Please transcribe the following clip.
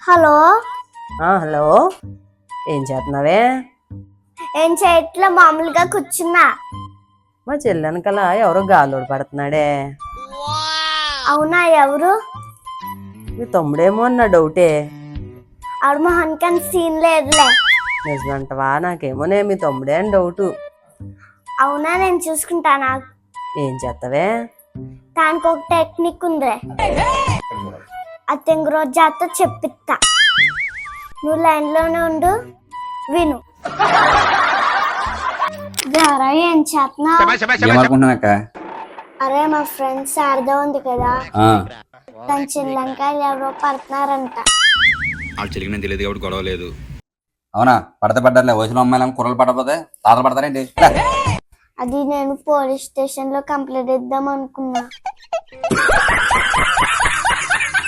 Hello hello ఏం చేస్తున్నావే? ఏం చేయట్లా, మామూలుగా కూర్చున్నా. మా చెల్లెనకలా ఎవరో గాలోడు పడుతున్నాడే. అవునా, ఎవరు? మీ తమ్ముడేమో అన్న డౌటే. ఆవిడ మొహానికి సీన్ లేదులే. నిజమంటవా? నాకేమోనే మీ తమ్ముడే అని డౌటు. అవునా, నేను చూసుకుంటానా. ఏం చేస్తావే? దానికి ఒక టెక్నిక్ ఉంది, అతని రోజాతో చెప్పిస్తా. నువ్వు లైన్లోనే ఉండు, విను. గారా, ఏం చేస్తున్నావు? అరే, మా ఫ్రెండ్ శారద ఉంది కదా, తన చిల్లంకాయలు ఎవరో పడుతున్నారంట. తెలియదు కాబట్టి గొడవ లేదు. అవునా? పడతా పడ్డారులే, వయసులో అమ్మాయిలు కుర్రలు పడపోతే తాతలు పడతారేంటి? అది నేను పోలీస్ స్టేషన్ లో కంప్లైంట్ ఇద్దాం అనుకున్నా.